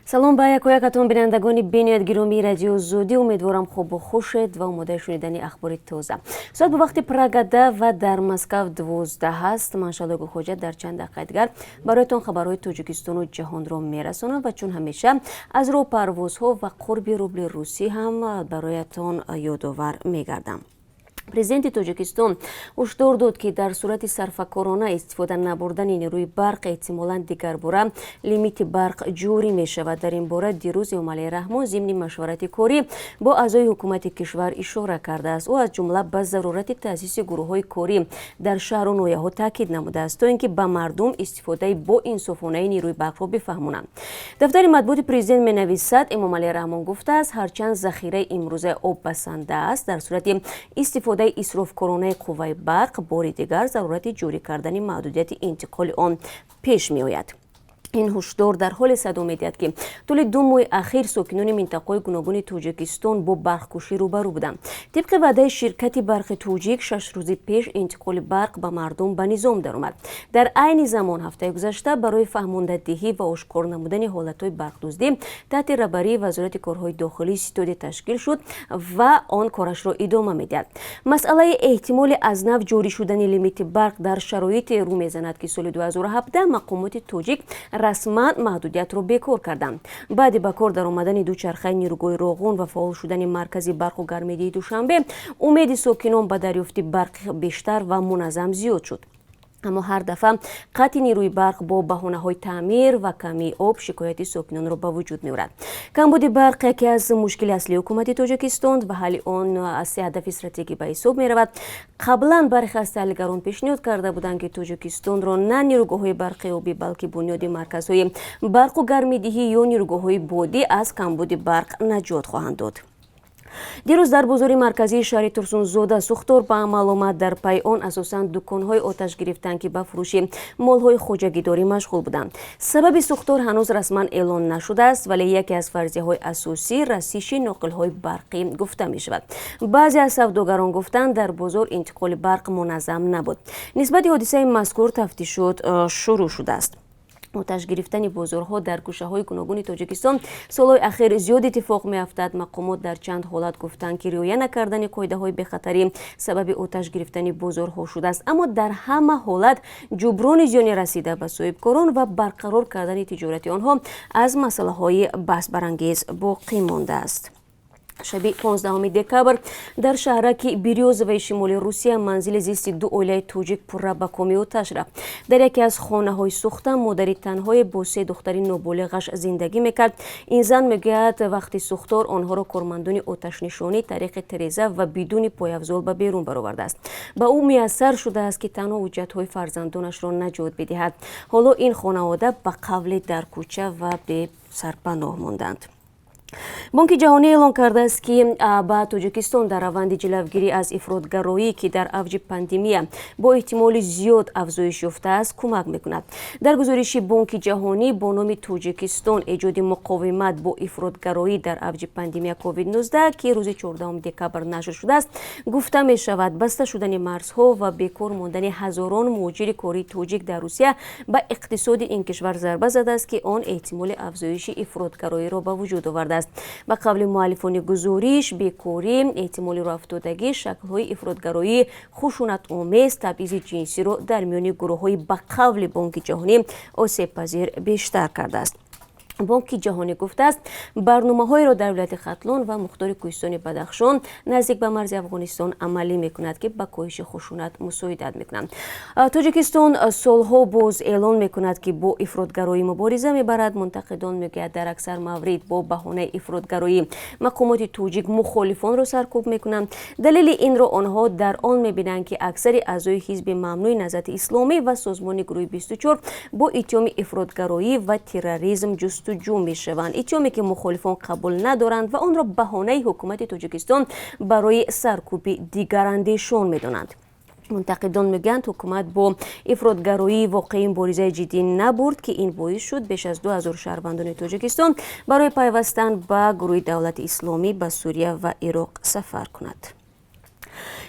салом ба якоякатон бинандагони беният гиромии радио зудӣ, умедворам хубу хушед ва омодаи шунидани ахбори тоза. соат ба вақти прагада ва дар Москав 12 ҳаст. Ман Шалогу Хоҷа дар чанд дақиқа дигар бароятон хабарҳои Тоҷикистону ҷаҳонро мерасонам ва чун ҳамеша аз роҳ парвозҳо ва қурби рубли русӣ ҳам бароятон ёдовар мегардам. Президенти Тоҷикистон ҳушдор дод, ки дар сурати сарфакорона истифода набурдани нерӯи барқ эҳтимолан дигарбора лимити барқ ҷорӣ мешавад. Дар ин бора дирӯз Эмомалӣ Раҳмон зимни машварати корӣ бо аъзои ҳукумати кишвар ишора кардааст. Ӯ аз ҷумла ба зарурати таъсиси гурӯҳҳои корӣ дар шаҳру ноҳияҳо таъкид намудааст, то ин ки ба мардум истифодаи боинсофонаи нерӯи барқро бифаҳмонанд. Дафтари матбуоти президент менависад: Эмомалӣ Раҳмон гуфтааст, ҳарчанд захираи имрӯзаи об басанда аст, дар сурати истифодаи исрофкоронаи қувваи барқ бори дигар зарурати ҷорӣ кардани маҳдудияти интиқоли он пеш меояд. ин ҳушдор дар ҳоле садо медиҳад, ки тӯли 2 моҳи ахир сокинони минтақаҳои гуногуни Тоҷикистон бо барқкушӣ рӯбарӯ буданд. Тибқи ваъдаи ширкати барқи Тоҷик 6 рӯзи пеш интиқоли барқ ба мардум ба низом даромад. Дар айни замон ҳафтаи гузашта барои фаҳмондадиҳӣ ва ошкор намудани ҳолатҳои барқдуздӣ таҳти раҳбарии Вазорати корҳои дохилӣ ситоде ташкил шуд ва он корашро идома медиҳад. Масъалаи эҳтимоли аз нав ҷорӣ шудани лимити барқ дар шароите рӯ мезанад, ки соли 2017 мақомоти Тоҷик расман маҳдудиятро бекор карданд. Баъди ба кор даромадани дучархаи нирӯгоҳи Роғун ва фаъол шудани маркази барқу гармидиҳи Душанбе, умеди сокинон ба дарёфти барқи бештар ва муназзам зиёд шуд. аммо ҳар дафъа қатъи нерӯи барқ бо баҳонаҳои таъмир ва камии об шикояти сокинонро ба вуҷуд меорад. Камбуди барқ яке аз мушкили аслии ҳукумати Тоҷикистон ва ҳалли он аз се ҳадафи стратегӣ ба ҳисоб меравад. Қаблан бархе аз таҳлилгарон пешниҳод карда буданд, ки Тоҷикистонро на нерӯгоҳҳои барқи обӣ, балки бунёди марказҳои барқу гармидиҳӣ ё нерӯгоҳҳои бодӣ аз камбуди барқ наҷот хоҳанд дод. дирӯз дар бозори марказии шаҳри Турсунзода сӯхтор ба амал омад. Дар пай он асосан дуконҳои оташ гирифтанд, ки ба фурӯши молҳои хоҷагидорӣ машғул буданд. Сабаби сӯхтор ҳанӯз расман эълон нашудааст, вале яке аз фарзияҳои асосӣ расиши ноқилҳои барқӣ гуфта мешавад. баъзе аз савдогарон гуфтанд, дар бозор интиқоли барқ муназзам набуд. нисбати ҳодисаи мазкур тафтишот шурӯъ шудааст. оташ гирифтани бозорҳо дар гӯшаҳои гуногуни Тоҷикистон солҳои ахир зиёд иттифоқ меафтад. Мақомот дар чанд ҳолат гуфтанд, ки риоя накардани қоидаҳои бехатарӣ сабаби оташ гирифтани бозорҳо шудааст. аммо дар ҳама ҳолат ҷуброни зиёни расида ба соҳибкорон ва барқарор кардани тиҷорати онҳо аз масъалаҳои баҳсбарангез боқӣ мондааст. шаби 15 декабр дар шаҳраки Бирёзоваи шимоли Русия манзили зисти 2 оилаи тоҷик пурра ба коми оташ рафт. Дар яке аз хонаҳои сӯхта модари танҳое бо 3 духтари ноболиғаш зиндагӣ мекард. ин зан мегӯяд, вақти сӯхтор онҳоро кормандони оташнишонӣ тариқи тиреза ва бидуни пойафзол ба берун баровардааст. ба ӯ муяссар шудааст, ки танҳо ҳуҷҷатҳои фарзандонашро наҷот бидиҳад. ҳоло ин хонавода ба қавле дар кӯча ва бе сарпаноҳ монданд. Бонки ҷаҳонӣ эълон кардааст, ки ба Тоҷикистон дар раванди ҷилавгирӣ аз ифротгароӣ, ки дар авҷи пандемия бо эҳтимоли зиёд афзоиш ёфтааст, кӯмак мекунад. Дар гузориши Бонки ҷаҳонӣ бо номи Тоҷикистон эҷоди муқовимат бо ифротгароӣ дар авҷи пандемия COVID-19, ки рӯзи 14 декабр нашр шудааст, гуфта мешавад, баста шудани марзҳо ва бекор мондани ҳазорон муҳоҷири кории тоҷик дар Русия ба иқтисоди ин кишвар зарба задааст, ки он эҳтимоли афзоиши ифротгароиро ба вуҷуд овардааст. ба қавли муаллифони гузориш, бекорӣ, эҳтимоли роҳафтодагӣ, шаклҳои ифротгароӣ, хушунатомез, табъизи ҷинсиро дар миёни гурӯҳҳои ба қавли Бонки ҷаҳонӣ осебпазир бештар кардааст. Бонки ҷаҳонӣ гуфтааст, барномаҳоеро дар вилояти Хатлон ва мухтори Кӯҳистони Бадахшон наздик ба марзи Афғонистон амалӣ мекунад, ки ба коҳиши хушунат мусоидат мекунанд. Тоҷикистон солҳо боз эълон мекунад, ки бо ифротгароӣ мубориза мебарад. Мунтақидон мегӯяд, дар аксар маврид бо баҳонаи ифротгароӣ мақомоти тоҷик мухолифонро саркӯб мекунанд. далели инро онҳо дар он мебинанд, ки аксари аъзои ҳизби мамнӯи Наҳзати Исломӣ ва созмони гурӯҳи 24 бо иттиҳоми ифротгароӣ ва терроризм ҷустуҷӯ мешаванд. иттиҳоме, ки мухолифон қабул надоранд ва онро баҳонаи ҳукумати Тоҷикистон барои саркӯби дигарандешон медонанд. мунтақидон мегӯянд, ҳукумат бо ифротгароӣ воқеӣ муборизаи ҷиддӣ набурд, ки ин боис шуд беш аз 2000 шаҳрвандони Тоҷикистон барои пайвастан ба гурӯҳи давлати исломӣ ба Сурия ва Ироқ сафар кунад.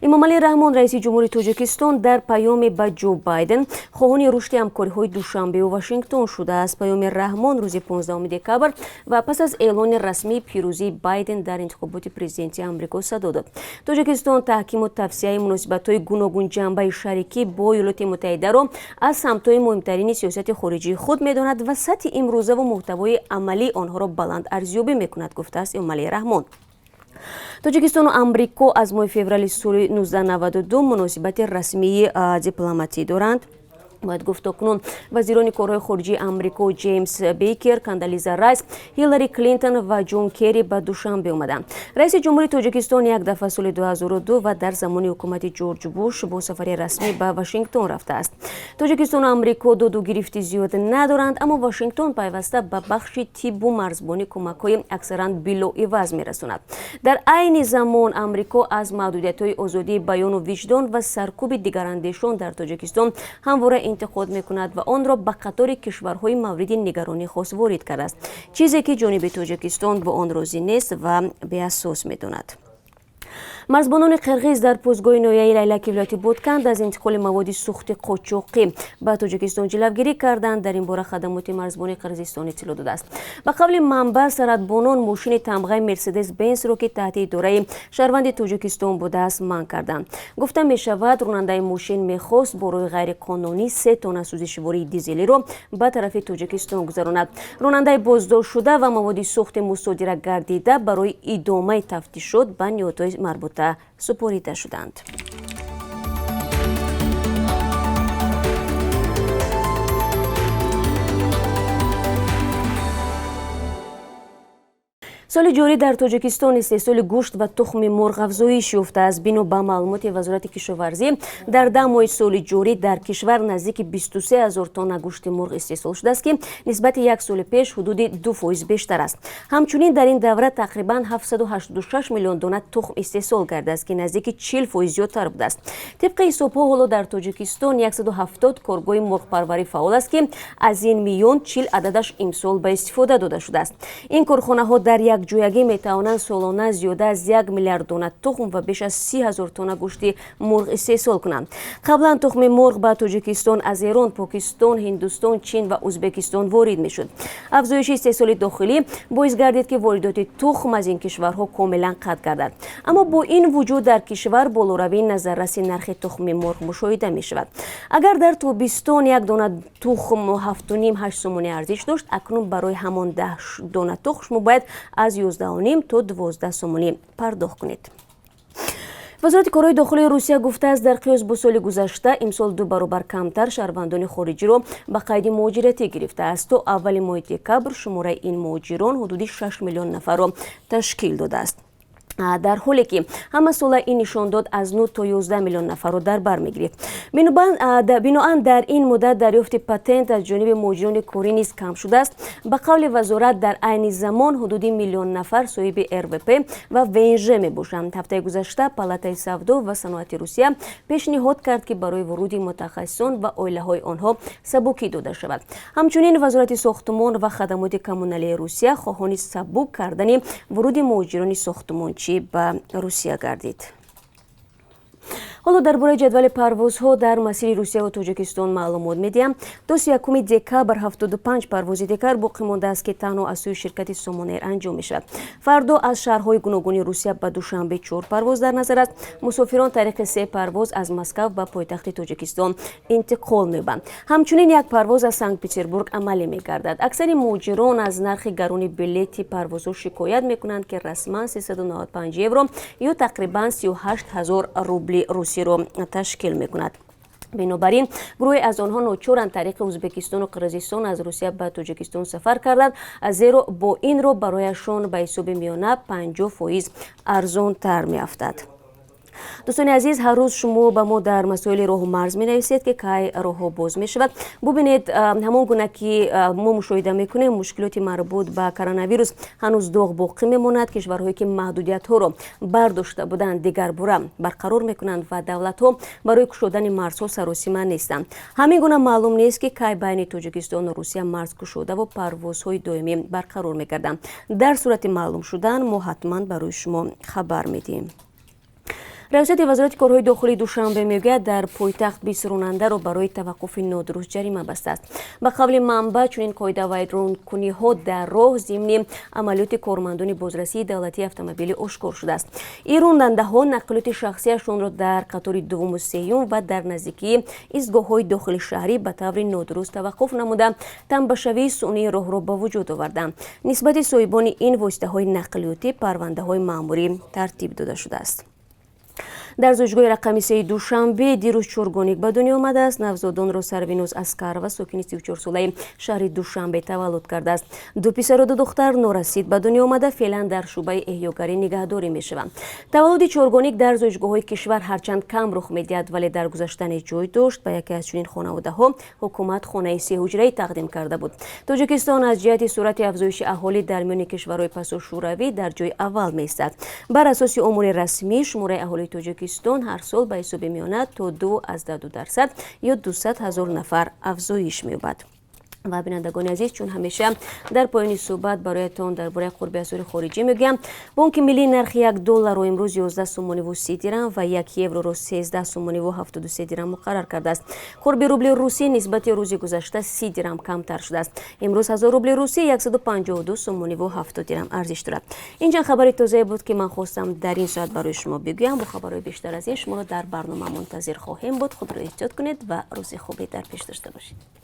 эмомалӣ раҳмон раиси ҷумҳури тоҷикистон дар паёме ба ҷо байден хоҳони рушди ҳамкориҳои душанбеу вашингтон шудааст. Паёми раҳмон рӯзи 15 декабр ва пас аз эълони расмии пирӯзии байден дар интихоботи президентии амрико садо дод. тоҷикистон таҳкиму тавсияи муносибатҳои гуногун ҷанбаи шарикӣ бо иёлоти муттаҳидаро аз самтҳои муҳимтарини сиёсати хориҷии худ медонад ва сатҳи имрӯзаву муҳтавои амалии онҳоро баланд арзёбӣ мекунад, гуфтааст эмомалӣ раҳмон. тоҷикистону амрико аз моҳи феврали соли 1992 муносибати расмии дипломатӣ доранд. باید گفت اکنون وزیران کارهای خارجی آمریکا جیمز بیکر، کاندالیزا رایس، هیلاری کلینتون و جون کری به دوشنبه آمدند. رئیس جمهوری تاجیکستان یک دفعه سال 2002 و در زمان حکومت جورج بوش با سفر رسمی به واشنگتن رفته است. تاجیکستان و آمریکا دو گرفتی زیاد ندارند، اما واشنگتن پیوسته به بخش طب و مرزبانی کمک‌های اکثرا بلاعوض می‌رساند. در عین زمان آمریکا از محدودیت‌های آزادی بیان و وجدان و سرکوب دیگراندیشان در تاجیکستان همواره انتقاد میکند و آن را به قطار کشورهای مورد نگرانی خاص وارد کرده است، چیزی که جانب تاجیکستان با آن راضی نیست و بی‌اساس میداند. مرزبانان قرغیز در پوزگاه نویای لیلک ولایت بودکند از انتقال مواد سوخت قاچاقی به تاجیکستان جلوگیری کردند. در این باره خدمات مرزبانی قرغیزستان اطلاع داده است. به قول منبع سرحدبانان ماشین تمغه مرسدس بنز را که تحت اداره شهروند تاجیکستان بوده است منع کردند. گفته می شود راننده ماشین میخواست برای غیر قانونی 3 تن سوزشواری دیزلی را به طرف تاجیکستان گذراند. راننده بازداشت شده و مواد سوخت مصادره گردیده برای ادامه تفتیشات به نهادهای مربوطه سپرده شدند. سال جاری در تاجیکستان استحصال گوشت و تخم مرغ افزایش یافته است. بنا به معلومات وزارت کشاورزی در 10 ماه سال جاری در کشور نزدیک 23,000 تن گوشت مرغ استحصال شده است که نسبت یک سال پیش حدود 2% بیشتر است. همچنین در این دوره تقریبا 786 میلیون دانه تخم استحصال کرده است که نزدیک 40% زیادتر بوده است. طبق حساب‌ها حالا در تاجیکستان 170 کارگاه مرغ پروری فعال است که از این میلیون 40 عددش امسال به استفاده داده شده است. این کارخانه‌ها در یک جویگی میتوانند سالانه زیاده از 1 میلیارد دانه تخم و بیش از 30,000 تن گوشت مرغ استحصال کنند. قبلا تخم مرغ به تاجیکستان از ایران، پاکستان، هندوستان، چین و ازبکستان وارد میشد. افزایش استحصال داخلی باعث گردید که واردات تخم از این کشورها کاملا قطع گردد. اما با این وجود در کشور بالاروی نظررس نرخ تخم مرغ مشاهده می شود. اگر در تابستان یک دانه تخم 7.5-8 سومانی ارزش داشت، اکنون برای همان 10 دانه تخم باید از 11.5 تا 12 سومانی پرداخت کنید. وزارت کارهای داخلی روسیه گفته است در قیاس با سال گذشته امسال 2 برابر کمتر شهروندان خارجی را به قید مهاجرتی گرفته است. تا اول ماه دکبر شماره این مهاجران حدود 6 میلیون نفر را تشکیل داده است. در حالی که همه سال این نشان داد از 9 تا 11 میلیون نفر را در بر میگرفت. بنابراین در این مدت دریافت پتنت از جانب مهاجران کاری نیز کم شده است. به قول وزارت در عین زمان حدود میلیون نفر صاحب RVP و VNG می باشند. هفته گذشته پالاتای سودا و صنعت روسیه پیشنهاد کرد که برای ورود متخصصان و عائله های آنها سبکی داده شود. همچنین وزارت ساختمان و خدمات کمونالی روسیه خواهان سبک کردن ورود مهاجران ساختمانچی به روسیه گردید. حالا درباره جدول پروازها در مسیر روسیه و تاجیکستان معلومات میدیم. تا 31 دکبر 75 پرواز دیگر باقی مانده است که تنها از سوی شرکت سامانر انجام میشود. فردا از شهرهای گوناگون روسیه به دوشنبه 4 پرواز در نظر است. مسافران طریق 3 پرواز از مسکو به پایتخت تاجیکستان انتقال می‌یابند. همچنین یک پرواز از سنت پترزبورگ عملی می‌گردد. اکثر مهاجران از نرخ گران بلیط پروازها شکایت می‌کنند که رسما 395 یورو یا تقریبا 38,000 روبل روسی رو تشکیل می‌کند. بنابراین گروهی از آنها ناچارند طریق ازبکستان و قرغیزستان از روسیه به تاجیکستان سفر کردند، زیرا با این رو برایشان به حساب میانه 50% ارزان تر میافتد. دوستان عزیز، هر روز شما به ما در مسائل راه و مرز می نویسید که کی راه ها باز می شود. ببینید همان گونه که ما مشاهده میکنیم مشکلات مربوط به کرونا ویروس هنوز داغ باقی میماند. کشورهایی که محدودیت ها را برداشته بودند دیگر باره برقرار میکنند و دولت ها برای گشودن مرزها سراسیمه نیستند. همین گونه معلوم نیست که کی بین تاجیکستان و روسیه مرز گشوده و پروازهای دائمی برقرار میگردند. در صورت معلوم شدن ما حتما برای شما خبر میدیم. раисияти вазорати корҳои дохилии душанбе мегӯяд, дар пойтахт 20 ронандаро барои таваққуфи нодуруст ҷарима бастааст. ба қавли манбаъ, чунин қоида вайронкуниҳо дар роҳ зимни амалиёти кормандони бозрасии давлатии автомобилӣ ошкор шудааст. ин рондандаҳо нақлиёти шахсияшонро дар қатори дуввуму сеюм ва дар наздикии истгоҳҳои дохили шаҳрӣ ба таври нодуруст таваққуф намуда, тамбашавии сунъии роҳро ба вуҷуд оварданд. нисбати соҳибони ин воситаҳои нақлиётӣ парвандаҳои маъмурӣ тартиб дода шудааст. дар зоҷгоҳи рақами 3 душанбе дирӯз чоргонек ба дунё омадааст. навзодонро Сарвиноз Аскарова, сокини 34-солаи шаҳри Душанбе таваллуд кардааст. ду писару ду духтар норасид ба дунё омада, феълан дар шуъбаи эҳёгарӣ нигаҳдорӣ мешаванд. таваллуди чоргонек дар зоҷгоҳҳои кишвар ҳарчанд кам рух медиҳад, вале дар гузашта низ ҷой дошт. ба яке аз чунин хонаводаҳо ҳукумат хонаи сеҳуҷраӣ тақдим карда буд. Тоҷикистон аз ҷиҳати суръати афзоиши аҳолӣ дар миёни кишварҳои пасошӯравӣ дар ҷои аввал меистад. бар асоси омури расмӣ, шумораи аҳолии Тоҷикистон ҳар сол ба ҳисоби миёна то 2% ё 200 000 нафар афзоиш меёбад. ва бинандагони азиз, чун ҳамеша дар поёни суҳбат бароятон дар бораи қурби асъори хориҷӣ мегӯям. бонки миллии нархи $1 имрӯз 11 сомониву 30 дирам ва 1 евроро 13 сомониву 73 дирам муқаррар кардааст. қурби рубли русӣ нисбати рӯзи гузашта 30 дирам камтар шудааст. имрӯз 1000 рубли русӣ 152 сомониву 70 дирам арзиш дорад. инчанд хабари тозае буд ки ман хостам дар ин соат барои шумо бигӯям. бо хабарҳои бештар аз ин шуморо дар барнома мунтазир хоҳем буд. худро эҳтиёт кунед ва рӯзи хубе дар пеш дошта бошед.